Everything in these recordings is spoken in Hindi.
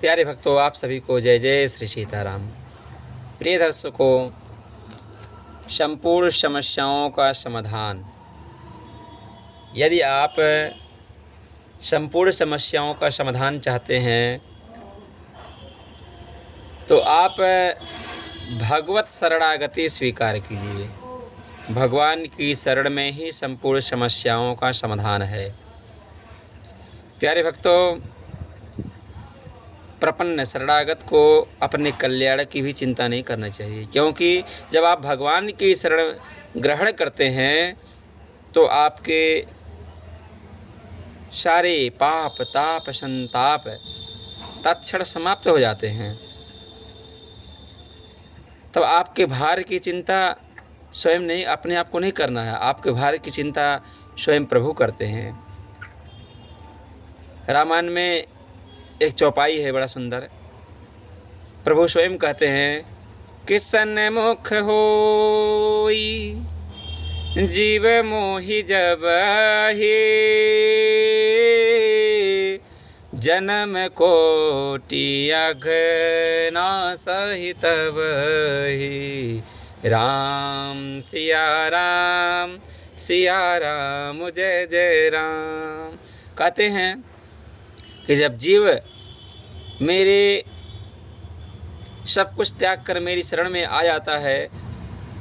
प्यारे भक्तों, आप सभी को जय जय श्री सीताराम। प्रिय दर्शकों, संपूर्ण समस्याओं का समाधान। यदि आप संपूर्ण समस्याओं का समाधान चाहते हैं तो आप भगवत शरणागति स्वीकार कीजिए। भगवान की शरण में ही संपूर्ण समस्याओं का समाधान है। प्यारे भक्तों, प्रपन्न शरणागत को अपने कल्याण की भी चिंता नहीं करना चाहिए, क्योंकि जब आप भगवान की शरण ग्रहण करते हैं तो आपके सारे पाप ताप संताप तत्क्षण समाप्त हो जाते हैं। तब आपके भार की चिंता स्वयं नहीं, अपने आप को नहीं करना है। आपके भार की चिंता स्वयं प्रभु करते हैं। रामायण में एक चौपाई है बड़ा सुंदर। प्रभु स्वयं कहते हैं, किसन मुख होई जीव मोहि जबहि, जन्म कोटि अघना सहित बहि। राम सिया राम जय जय राम। कहते हैं कि जब जीव मेरे सब कुछ त्याग कर मेरी शरण में आ जाता है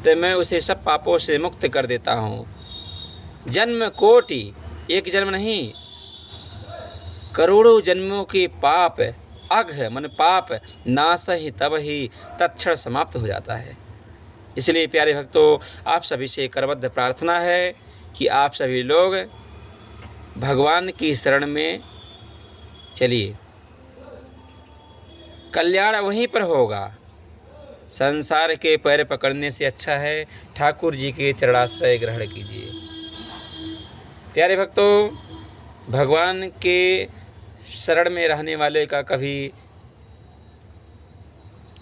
तो मैं उसे सब पापों से मुक्त कर देता हूँ। जन्म कोटि, एक जन्म नहीं, करोड़ों जन्मों के पाप अघ मन पाप नाश ही तब ही तत्क्षण समाप्त हो जाता है। इसलिए प्यारे भक्तों, आप सभी से करबद्ध प्रार्थना है कि आप सभी लोग भगवान की शरण में चलिए। कल्याण वहीं पर होगा। संसार के पैर पकड़ने से अच्छा है ठाकुर जी के चरणाश्रय ग्रहण कीजिए। प्यारे भक्तों, भगवान के शरण में रहने वाले का कभी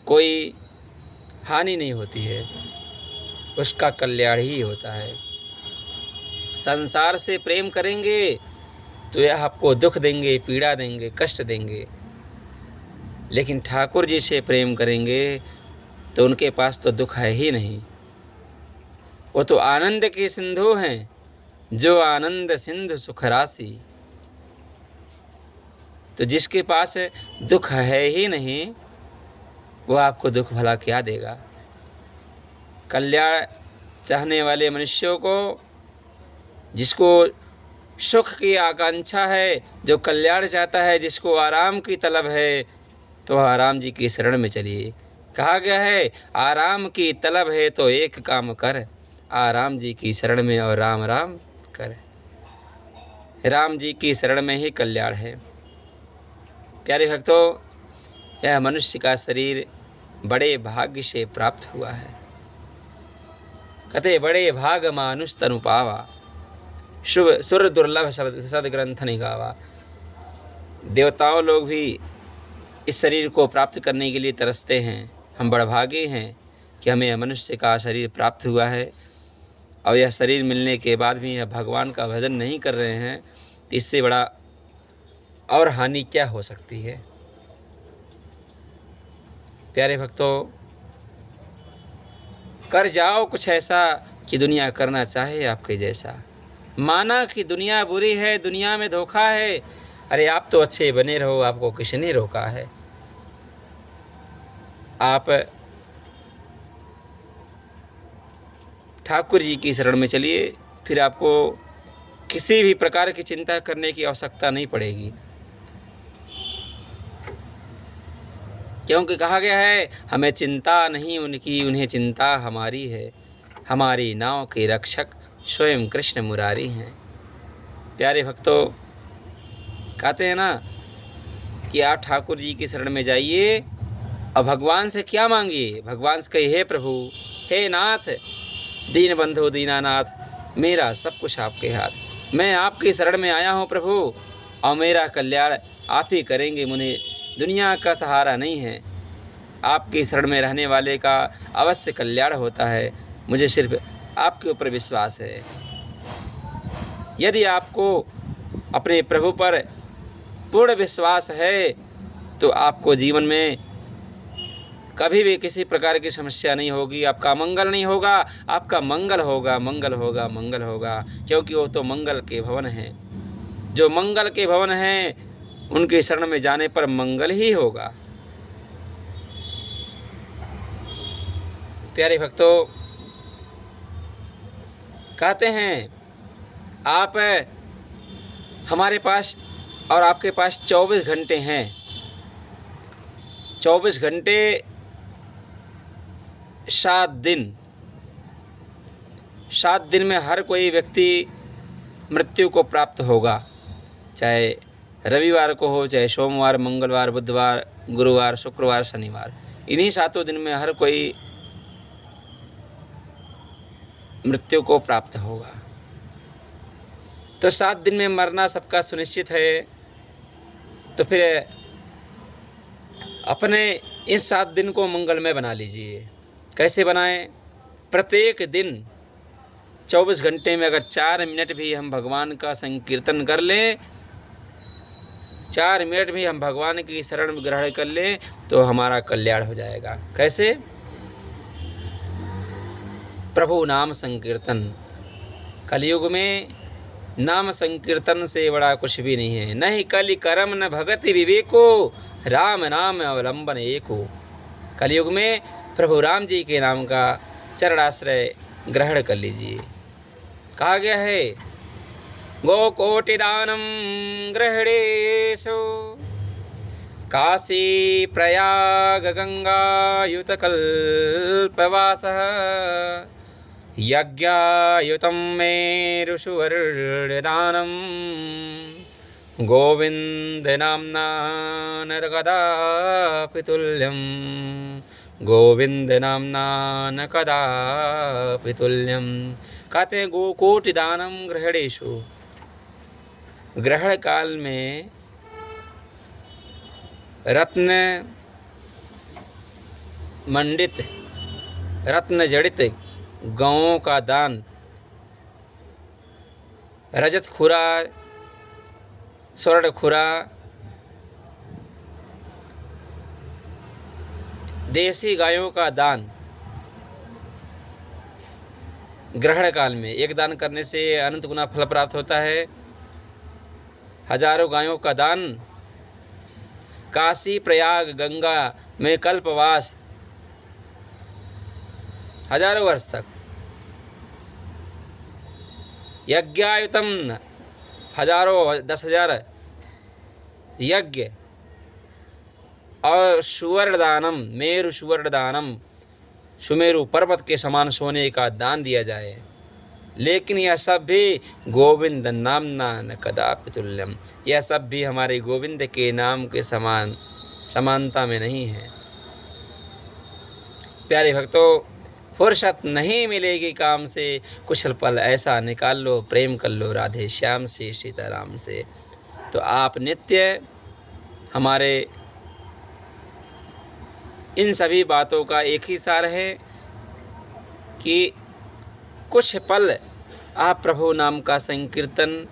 कोई हानि नहीं होती है, उसका कल्याण ही होता है। संसार से प्रेम करेंगे तो यह आपको दुख देंगे, पीड़ा देंगे, कष्ट देंगे। लेकिन ठाकुर जी से प्रेम करेंगे तो उनके पास तो दुख है ही नहीं। वो तो आनंद के सिंधु हैं, जो आनंद सिंधु सुख राशि। तो जिसके पास दुख है ही नहीं, वो आपको दुख भला क्या देगा। कल्याण चाहने वाले मनुष्यों को, जिसको सुख की आकांक्षा है, जो कल्याण चाहता है, जिसको आराम की तलब है, तो आराम जी की शरण में चलिए। कहा गया है, आराम की तलब है तो एक काम कर, आराम जी की शरण में और राम राम कर। राम जी की शरण में ही कल्याण है। प्यारे भक्तों, यह मनुष्य का शरीर बड़े भाग्य से प्राप्त हुआ है। कहते बड़े भाग मानुष तनु पावा, शुभ सुर दुर्लभ शब्द सदग्रंथ निगावा। देवताओं लोग भी इस शरीर को प्राप्त करने के लिए तरसते हैं। हम बड़भागे हैं कि हमें मनुष्य का शरीर प्राप्त हुआ है, और यह शरीर मिलने के बाद भी यह भगवान का भजन नहीं कर रहे हैं। इससे बड़ा और हानि क्या हो सकती है। प्यारे भक्तों, कर जाओ कुछ ऐसा कि दुनिया करना चाहे आपके जैसा। माना कि दुनिया बुरी है, दुनिया में धोखा है, अरे आप तो अच्छे बने रहो, आपको किसने रोका है। आप ठाकुर जी की शरण में चलिए, फिर आपको किसी भी प्रकार की चिंता करने की आवश्यकता नहीं पड़ेगी। क्योंकि कहा गया है, हमें चिंता नहीं उनकी, उन्हें चिंता हमारी है। हमारी नाव के रक्षक स्वयं कृष्ण मुरारी हैं। प्यारे भक्तों, कहते हैं ना कि आप ठाकुर जी की शरण में जाइए और भगवान से क्या मांगिए। भगवान से कहिए, हे प्रभु, हे नाथ, दीन बंधु दीनानाथ, मेरा सब कुछ आपके हाथ। मैं आपकी शरण में आया हूँ प्रभु, और मेरा कल्याण आप ही करेंगे। मुझे दुनिया का सहारा नहीं है। आपकी शरण में रहने वाले का अवश्य कल्याण होता है। मुझे सिर्फ आपके ऊपर विश्वास है। यदि आपको अपने प्रभु पर पूर्ण विश्वास है तो आपको जीवन में कभी भी किसी प्रकार की समस्या नहीं होगी, आपका मंगल नहीं होगा, आपका मंगल होगा, मंगल होगा, मंगल होगा, क्योंकि वो तो मंगल के भवन हैं। जो मंगल के भवन हैं उनके शरण में जाने पर मंगल ही होगा। प्यारे भक्तों, कहते हैं आप हमारे पास और आपके पास 24 घंटे हैं। 24 घंटे 7 दिन, 7 दिन में हर कोई व्यक्ति मृत्यु को प्राप्त होगा, चाहे रविवार को हो, चाहे सोमवार, मंगलवार, बुधवार, गुरुवार, शुक्रवार, शनिवार। इन्हीं 7 दिन में हर कोई मृत्यु को प्राप्त होगा। तो 7 दिन में मरना सबका सुनिश्चित है। तो फिर अपने इस 7 दिन को मंगलमय बना लीजिए। कैसे बनाएं? प्रत्येक दिन 24 घंटे में अगर 4 मिनट भी हम भगवान का संकीर्तन कर लें, 4 मिनट भी हम भगवान की शरण ग्रहण कर लें तो हमारा कल्याण हो जाएगा। कैसे? प्रभु नाम संकीर्तन। कलयुग में नाम संकीर्तन से बड़ा कुछ भी नहीं है। नहीं कलि करम न भगति विवेको, राम नाम अवलंबन एको। कलयुग में प्रभु राम जी के नाम का चरणाश्रय ग्रहण कर लीजिए। कहा गया है गोकोटिदानम गृहणेषु काशी प्रयाग गंगा युतकल्पवासः यज्ञायुतं मेरुषुवर्णदानं गोविंद नाम्ना न कदापि तुल्यं, गोविंद नाम्ना न कदापि तुल्यं। कहते हैं गोकोटि दानम गृहणेषु। ग्रहण काल में रत्न मंडित, रत्न जड़ित गौओं का दान, रजत खुरा, स्वर्ण खुरा, देसी गायों का दान ग्रहण काल में एक दान करने से अनंत गुना फल प्राप्त होता है। हजारों गायों का दान, काशी प्रयाग गंगा में कल्पवास, हजारों वर्ष तक। यज्ञायुतम, हजारों 10,000 यज्ञ। और सुवर्ण दानम, मेरु सुवर्ण दानम, सुमेरु पर्वत के समान सोने का दान दिया जाए। लेकिन यह सब भी गोविंद नामना न कदापि तुल्यम, यह सब भी हमारे गोविंद के नाम के समान समानता में नहीं है। प्यारे भक्तों, फुर्सत नहीं मिलेगी काम से, कुछ पल ऐसा निकाल लो, प्रेम कर लो राधे श्याम से, सीताराम से। तो आप नित्य हमारे इन सभी बातों का एक ही सार है कि कुछ पल आप प्रभु नाम का संकीर्तन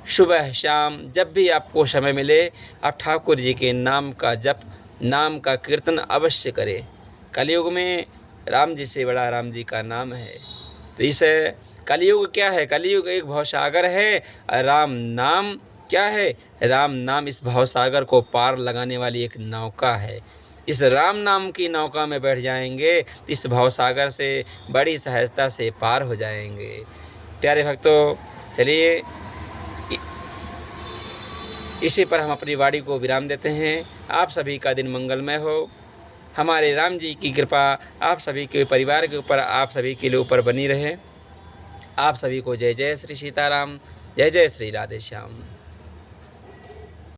सुबह शाम जब भी आपको समय मिले, आप ठाकुर जी के नाम का जप, नाम का कीर्तन अवश्य करें। कलयुग में राम जी से बड़ा राम जी का नाम है। तो इस कलयुग क्या है? कलयुग एक भवसागर है। राम नाम क्या है? राम नाम इस भवसागर को पार लगाने वाली एक नौका है। इस राम नाम की नौका में बैठ जाएंगे तो इस भवसागर से बड़ी सहजता से पार हो जाएंगे। प्यारे भक्तों, चलिए इसी पर हम अपनी वाणी को विराम देते हैं। आप सभी का दिन मंगलमय हो। हमारे राम जी की कृपा आप सभी के परिवार के ऊपर, आप सभी के लिए ऊपर बनी रहे। आप सभी को जय जय श्री सीताराम, जय जय श्री राधे श्याम।